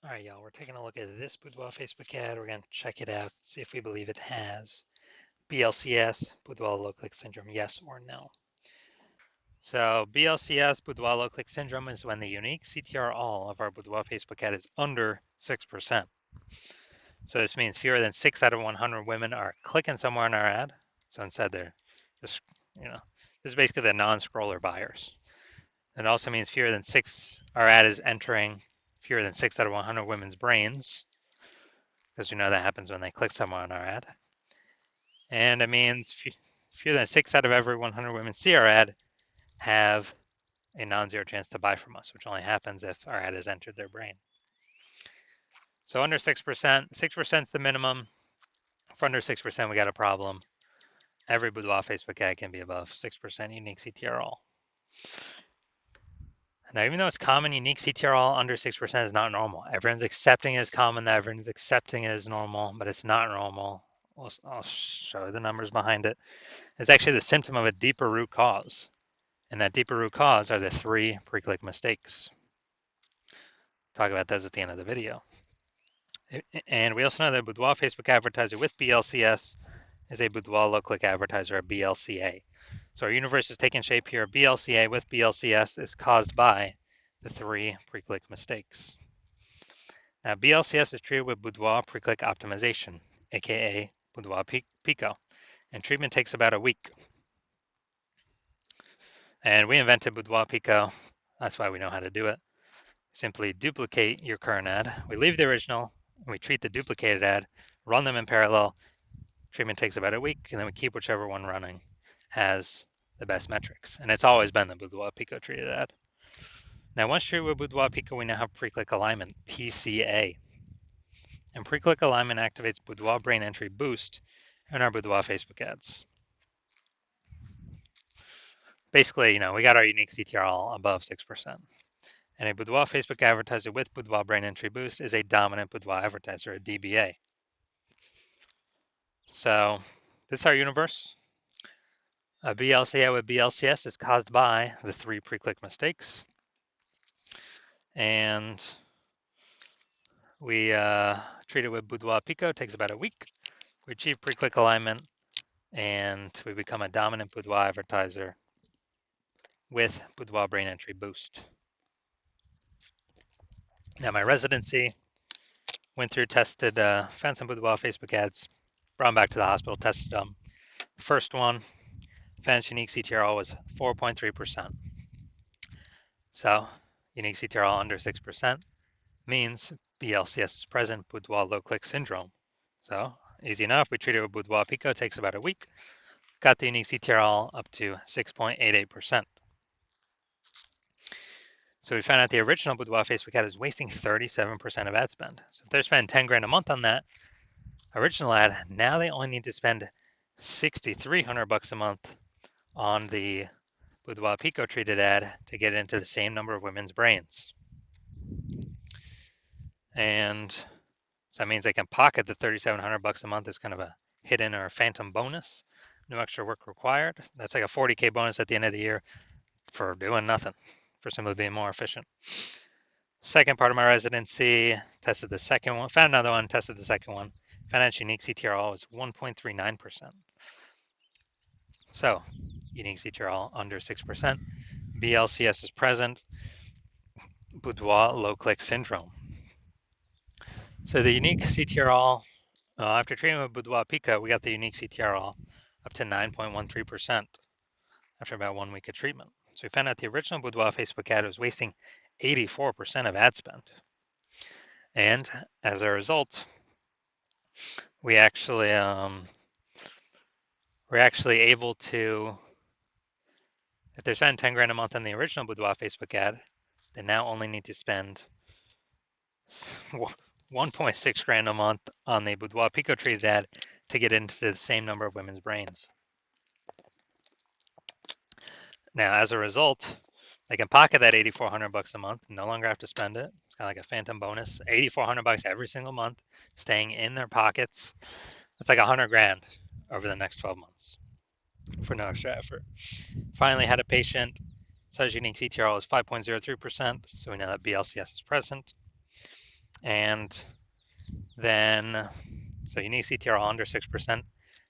All right, y'all, we're taking a look at this Boudoir Facebook ad. We're going to check it out, see if we believe it has BLCS, Boudoir low click syndrome, yes or no. So BLCS, Boudoir low click syndrome, is when the unique CTR all of our Boudoir Facebook ad is under 6%. So this means fewer than 6 out of 100 women are clicking somewhere in our ad. So instead they're just, this is basically the non-scroller buyers. It also means fewer than 6, our ad is entering fewer than 6 out of 100 women's brains, because we know that happens when they click somewhere on our ad. And it means fewer than 6 out of every 100 women see our ad have a non-zero chance to buy from us, which only happens if our ad has entered their brain. So under 6%, 6% is the minimum. For under 6%, we got a problem. Every Boudoir Facebook ad can be above 6% unique CTR all. Now, even though it's common, unique CTR all under 6% is not normal. Everyone's accepting it as common, everyone's accepting it as normal, but it's not normal. I'll show you the numbers behind it. It's actually the symptom of a deeper root cause. And that deeper root cause are the 3 pre-click mistakes. Talk about those at the end of the video. And we also know that Boudoir Facebook advertiser with BLCS is a Boudoir low click advertiser, a BLCA. So our universe is taking shape here. BLCA with BLCS is caused by the 3 pre-click mistakes. Now, BLCS is treated with Boudoir pre-click optimization, aka Boudoir Pico, and treatment takes about a week. And we invented Boudoir Pico. That's why we know how to do it. Simply duplicate your current ad. We leave the original, and we treat the duplicated ad, run them in parallel. Treatment takes about a week, and then we keep whichever one running has the best metrics. And it's always been the Boudoir Pico treated ad. Now, once treated with Boudoir Pico, we now have pre-click alignment, PCA. And pre-click alignment activates Boudoir brain entry boost in our Boudoir Facebook ads. Basically, we got our unique CTR all above 6%. And a Boudoir Facebook advertiser with Boudoir brain entry boost is a dominant Boudoir advertiser, a DBA. So this is our universe. A BLCA with BLCS is caused by the 3 pre-click mistakes. And we treat it with Boudoir Pico. It takes about a week. We achieve pre-click alignment, and we become a dominant Boudoir advertiser with Boudoir brain entry boost. Now, my residency went through, tested, found some Boudoir Facebook ads, brought them back to the hospital, tested them. First one, found unique CTR was 4.3%. So unique CTR under 6% means BLCS is present, Boudoir low click syndrome. So easy enough. We treated it with Boudoir Pico. It takes about a week. Got the unique CTR up to 6.88%. So we found out the original Boudoir Facebook ad is wasting 37% of ad spend. So if they're spending 10 grand a month on that original ad, now they only need to spend $6,300 a month on the Boudoir Pico treated ad to get into the same number of women's brains. And so that means they can pocket the $3,700 a month as kind of a hidden or phantom bonus. No extra work required. That's like a 40K bonus at the end of the year for doing nothing, for simply being more efficient. Second part of my residency, tested the second one, found another one, tested the second one. Found out unique CTR was 1.39%. So unique CTR under 6%. BLCS is present. Boudoir low click syndrome. So the unique CTR after treatment with Boudoir Pico, we got the unique CTR up to 9.13% after about 1 week of treatment. So we found out the original Boudoir Facebook ad was wasting 84% of ad spend. And as a result, we're actually able to, if they're spending 10 grand a month on the original Boudoir Facebook ad, they now only need to spend 1.6 grand a month on the Boudoir Pico treated ad to get into the same number of women's brains. Now, as a result, they can pocket that $8,400 a month, no longer have to spend it. It's kind of like a phantom bonus, $8,400 every single month, staying in their pockets. That's like 100 grand over the next 12 months for no extra effort. Finally, had a patient, says unique CTR is 5.03%, so we know that BLCS is present. And then, so unique CTRL under 6%,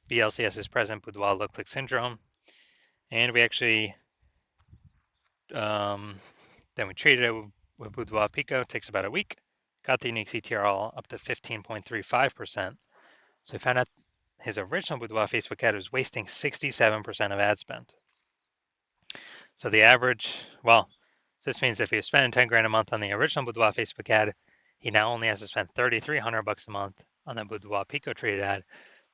BLCS is present, boudoir low click syndrome. And we actually, then we treated it with boudoir pico, takes about a week, got the unique CTRL up to 15.35%. So we found out his original boudoir Facebook ad was wasting 67% of ad spend. So the average, well, this means if he was spending 10 grand a month on the original Boudoir Facebook ad, he now only has to spend 3,300 bucks a month on the Boudoir Pico treated ad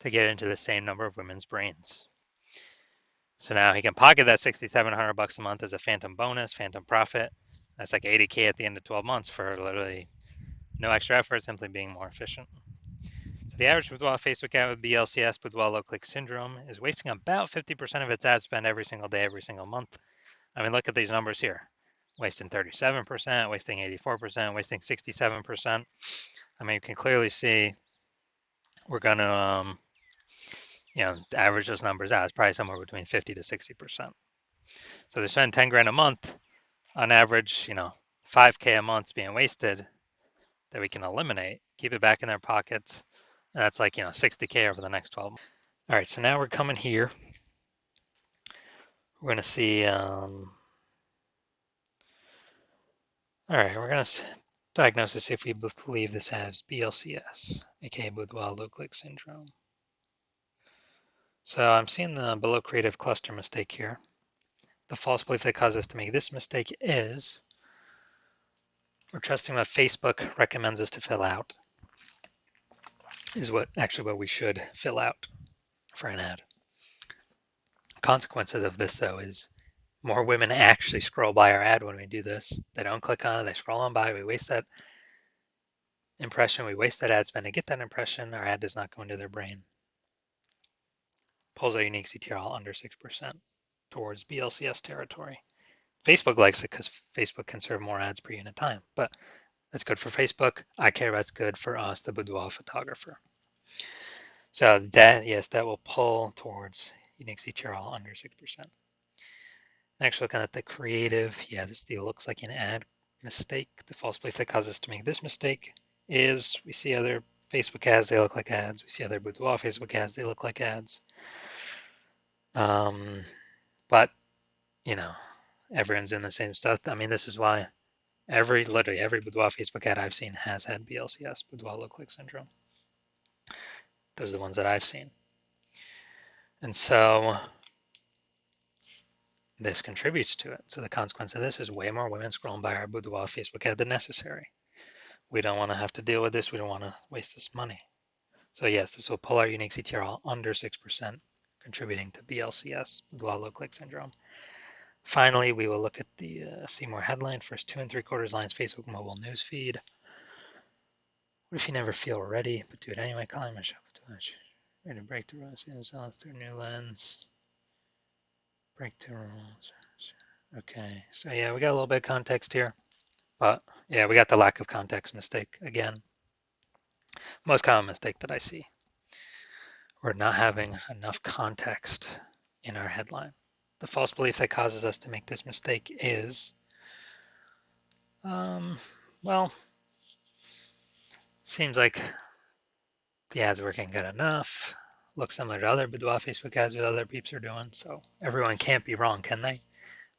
to get into the same number of women's brains. So now he can pocket that 6,700 bucks a month as a phantom bonus, phantom profit. That's like 80K at the end of 12 months for literally no extra effort, simply being more efficient. So the average Boudoir Facebook ad with BLCS, Boudoir low click syndrome, is wasting about 50% of its ad spend every single day, every single month. I mean, look at these numbers here. Wasting 37%, wasting 84%, wasting 67%. I mean, you can clearly see we're going to, average those numbers out. It's probably somewhere between 50 to 60%. So they spend 10 grand a month on average, 5K a month's being wasted that we can eliminate, keep it back in their pockets. And that's like, 60K over the next 12 months. All right, so now we're coming here. We're going to see, all right, we're going to diagnose this if we believe this has BLCS, aka Boudoir low click syndrome. So I'm seeing the below creative cluster mistake here. The false belief that caused us to make this mistake is we're trusting what Facebook recommends us to fill out is what we should fill out for an ad. Consequences of this though is more women actually scroll by our ad when we do this. They don't click on it, they scroll on by, we waste that impression, we waste that ad spend to get that impression, our ad does not go into their brain. Pulls our unique CTRL under 6% towards BLCS territory. Facebook likes it because Facebook can serve more ads per unit time, but that's good for Facebook. I care about it's good for us, the boudoir photographer. So that, yes, that will pull towards unique CTRL under 6%. Next, looking at the creative, yeah, this deal looks like an ad mistake. The false belief that causes us to make this mistake is we see other Facebook ads, they look like ads. We see other boudoir Facebook ads, they look like ads. But, everyone's in the same stuff. I mean, this is why literally every boudoir Facebook ad I've seen has had BLCS, boudoir low click syndrome. Those are the ones that I've seen. And so this contributes to it. So the consequence of this is way more women scrolling by our boudoir Facebook ad than necessary. We don't want to have to deal with this. We don't want to waste this money. So yes, this will pull our unique CTRL under 6%, contributing to BLCS, boudoir low click syndrome. Finally, we will look at the see more headline, first 2 3/4 lines, Facebook mobile news feed. What if you never feel ready, but do it anyway? Calling myself too much. Ready to break the rules, results through a new lens. Break the rules. Okay, so yeah, we got a little bit of context here, but yeah, we got the lack of context mistake again. Most common mistake that I see. We're not having enough context in our headline. The false belief that causes us to make this mistake is, well, seems like the ads working good enough. Looks similar to other boudoir Facebook ads what other peeps are doing, so everyone can't be wrong, can they?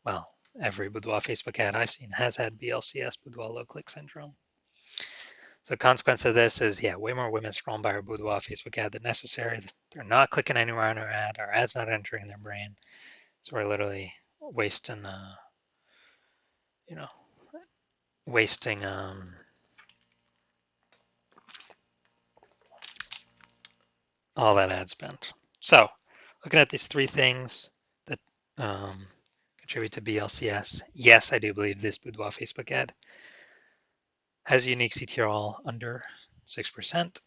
Well, every boudoir Facebook ad I've seen has had BLCS, boudoir low click syndrome. So the consequence of this is, yeah, way more women scrolling by our boudoir Facebook ad than necessary. They're not clicking anywhere on our ad. Our ad's not entering their brain. So we're literally wasting, wasting all that ad spend. So looking at these three things that contribute to BLCS, yes, I do believe this boudoir Facebook ad has a unique CTRL under 6%.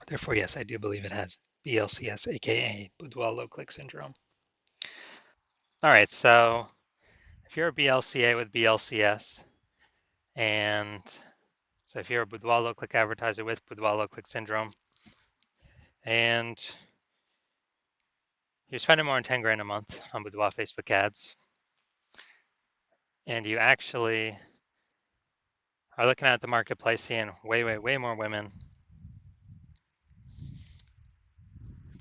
Therefore, yes, I do believe it has BLCS, aka boudoir low click syndrome. All right, so if you're a BLCA with BLCS, and so if you're a boudoir low click advertiser with boudoir low click syndrome, and you're spending more than 10 grand a month on boudoir Facebook ads, and you actually are looking at the marketplace, seeing way more women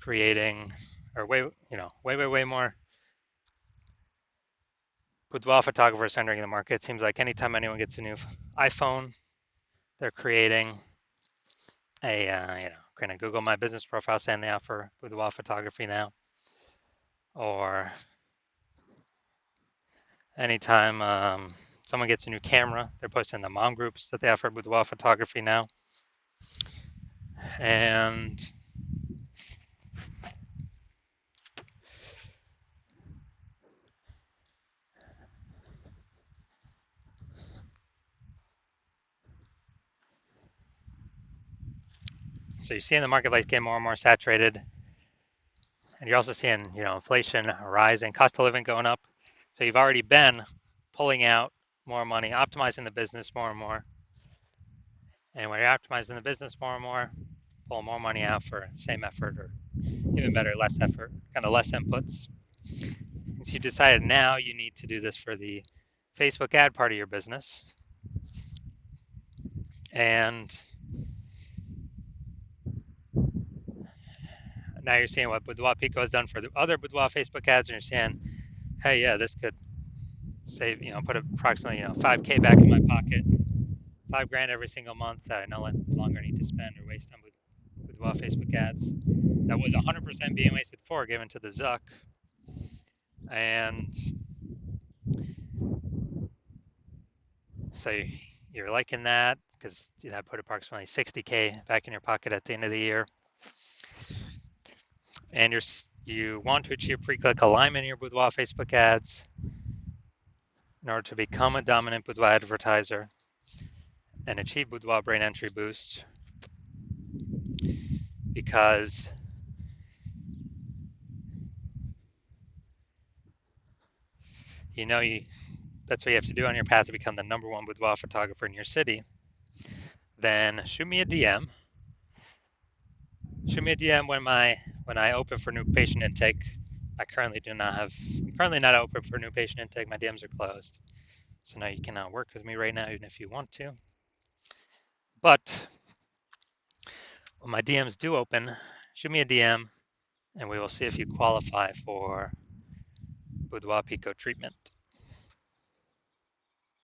creating, or way more boudoir photographers entering the market. It seems like anytime anyone gets a new iPhone, they're creating kind of Google My Business profile saying they offer boudoir photography now, or anytime someone gets a new camera, they're posting in the mom groups that they offer boudoir photography now. And so you're seeing the marketplace get more and more saturated, and you're also seeing, inflation rising, cost of living going up. So you've already been pulling out more money, optimizing the business more and more. And when you're optimizing the business more and more, pull more money out for same effort, or even better, less effort, kind of less inputs. And so you decided now you need to do this for the Facebook ad part of your business. And now you're seeing what Boudoir Pico has done for the other Boudoir Facebook ads, and you're saying, hey, yeah, this could save, put approximately, 5K back in my pocket, 5 grand every single month that I no longer need to spend or waste on Boudoir Facebook ads. That was 100% being wasted for given to the Zuck. And so you're liking that because that put approximately 60K back in your pocket at the end of the year. And you want to achieve pre-click alignment in your Boudoir Facebook ads in order to become a dominant Boudoir advertiser and achieve Boudoir brain entry boost, because that's what you have to do on your path to become the #1 boudoir photographer in your city. Then shoot me a DM. Shoot me a DM when I open for new patient intake. I'm currently not open for new patient intake. My DMs are closed. So now you cannot work with me right now, even if you want to. But when my DMs do open, shoot me a DM and we will see if you qualify for Boudoir Pico treatment.